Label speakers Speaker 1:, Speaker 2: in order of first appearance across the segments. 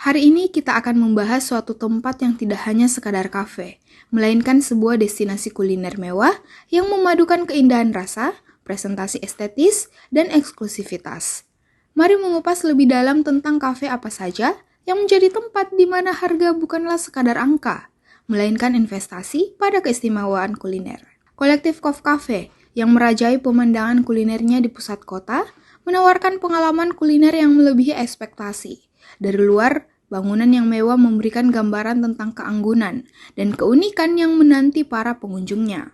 Speaker 1: Hari ini kita akan membahas suatu tempat yang tidak hanya sekadar kafe, melainkan sebuah destinasi kuliner mewah yang memadukan keindahan rasa, presentasi estetis, dan eksklusivitas. Mari mengupas lebih dalam tentang kafe apa saja yang menjadi tempat di mana harga bukanlah sekadar angka, melainkan investasi pada keistimewaan kuliner. Kolektif Kof Cafe yang merajai pemandangan kulinernya di pusat kota, menawarkan pengalaman kuliner yang melebihi ekspektasi. Dari luar, bangunan yang mewah memberikan gambaran tentang keanggunan dan keunikan yang menanti para pengunjungnya.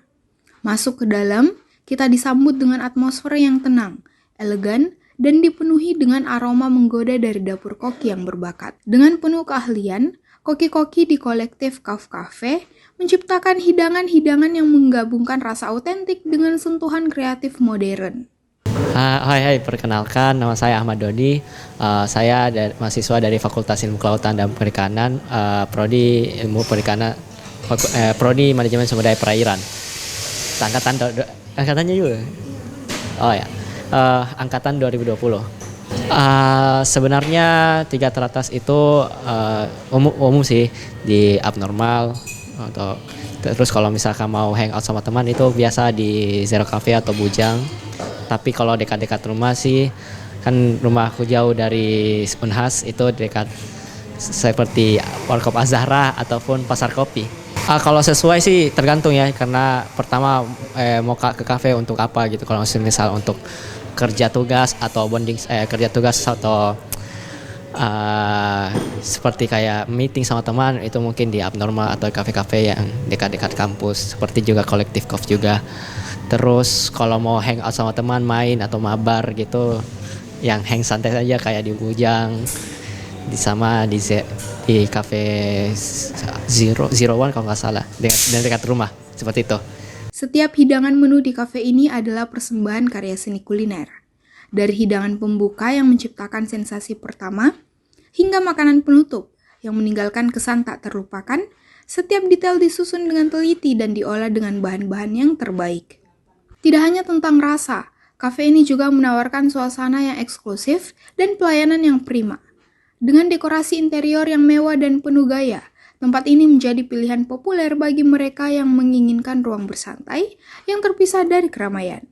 Speaker 1: Masuk ke dalam, kita disambut dengan atmosfer yang tenang, elegan, dan dipenuhi dengan aroma menggoda dari dapur koki yang berbakat. Dengan penuh keahlian, koki-koki di kolektif Kof Cafe menciptakan hidangan-hidangan yang menggabungkan rasa autentik dengan sentuhan kreatif modern.
Speaker 2: Hai, perkenalkan nama saya Ahmad Dodi. Saya mahasiswa dari Fakultas Ilmu Kelautan dan Perikanan, Prodi Ilmu Perikanan, Prodi Manajemen Sumber Daya Perairan. Angkatannya juga. Angkatan 2020. Sebenarnya 3 teratas itu umum sih di abnormal atau terus kalau misalkan mau hangout sama teman itu biasa di Zero Cafe atau Bujang. Tapi kalau dekat-dekat rumah sih, kan rumahku jauh dari Unhas, itu dekat seperti Warkop Azahra ataupun Pasar Kopi. Kalau sesuai sih tergantung ya, karena pertama mau ke kafe untuk apa gitu. Kalau misal untuk kerja tugas atau bonding, kerja tugas atau seperti kayak meeting sama teman, itu mungkin di abnormal atau kafe-kafe yang dekat-dekat kampus, seperti juga kolektif Kof juga. Terus kalau mau hangout sama teman, main atau mabar gitu, yang hang santai saja kayak di Bujang, di cafe Zero One kalau nggak salah, dekat rumah, seperti itu.
Speaker 1: Setiap hidangan menu di kafe ini adalah persembahan karya seni kuliner. Dari hidangan pembuka yang menciptakan sensasi pertama, hingga makanan penutup yang meninggalkan kesan tak terlupakan, setiap detail disusun dengan teliti dan diolah dengan bahan-bahan yang terbaik. Tidak hanya tentang rasa, kafe ini juga menawarkan suasana yang eksklusif dan pelayanan yang prima. Dengan dekorasi interior yang mewah dan penuh gaya, tempat ini menjadi pilihan populer bagi mereka yang menginginkan ruang bersantai yang terpisah dari keramaian.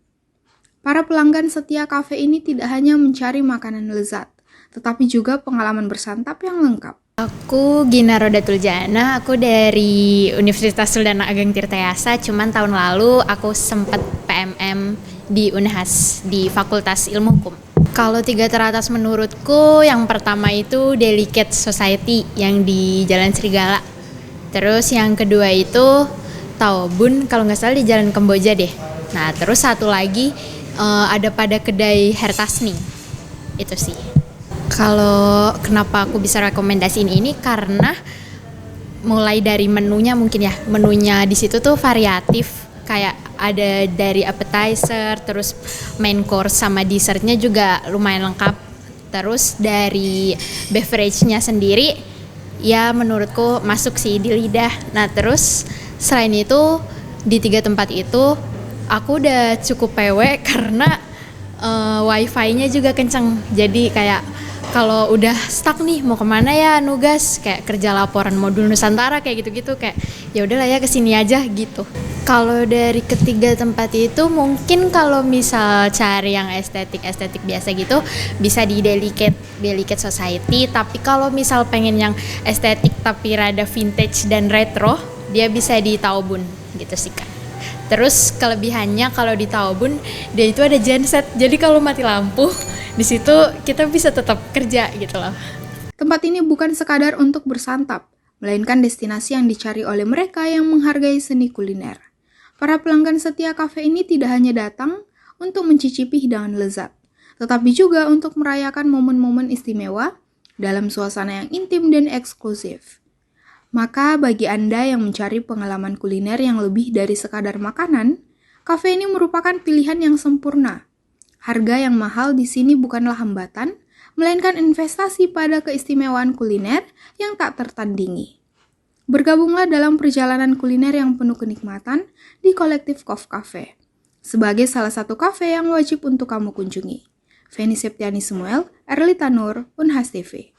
Speaker 1: Para pelanggan setia kafe ini tidak hanya mencari makanan lezat, tetapi juga pengalaman bersantap yang lengkap.
Speaker 3: Aku Gina Rodatul Jana, aku dari Universitas Suldana Ageng Tirtayasa, cuman tahun lalu aku sempat PMM di Unhas, di Fakultas Ilmu Hukum. Kalau 3 teratas menurutku, yang pertama itu Delicate Society yang di Jalan Serigala. Terus yang kedua itu Taobun, kalau nggak salah di Jalan Kamboja deh. Nah terus satu lagi ada pada kedai Hertasni, itu sih. Kalau kenapa aku bisa rekomendasiin ini, karena mulai dari menunya mungkin ya, menunya di situ tuh variatif, kayak ada dari appetizer, terus main course sama dessertnya juga lumayan lengkap. Terus dari beverage-nya sendiri ya menurutku masuk sih di lidah. Nah terus selain itu di 3 tempat itu aku udah cukup PW karena wifi-nya juga kenceng, jadi kayak kalau udah stuck nih mau kemana ya nugas, kayak kerja laporan modul Nusantara kayak gitu-gitu, kayak ya udahlah ya kesini aja gitu. Kalau dari ketiga tempat itu mungkin kalau misal cari yang estetik biasa gitu bisa di Delicate Society, tapi kalau misal pengen yang estetik tapi rada vintage dan retro, dia bisa di Taobun gitu sih Kak. Terus kelebihannya kalau di Taobun dia itu ada genset, jadi kalau mati lampu di situ kita bisa tetap kerja gitu loh.
Speaker 1: Tempat ini bukan sekadar untuk bersantap, melainkan destinasi yang dicari oleh mereka yang menghargai seni kuliner. Para pelanggan setia kafe ini tidak hanya datang untuk mencicipi hidangan lezat, tetapi juga untuk merayakan momen-momen istimewa dalam suasana yang intim dan eksklusif. Maka bagi Anda yang mencari pengalaman kuliner yang lebih dari sekadar makanan, kafe ini merupakan pilihan yang sempurna. Harga yang mahal di sini bukanlah hambatan, melainkan investasi pada keistimewaan kuliner yang tak tertandingi. Bergabunglah dalam perjalanan kuliner yang penuh kenikmatan di kolektif Kof Cafe, sebagai salah satu kafe yang wajib untuk kamu kunjungi. Feni Septiani Samuel, Erlita Nur, Unhas TV.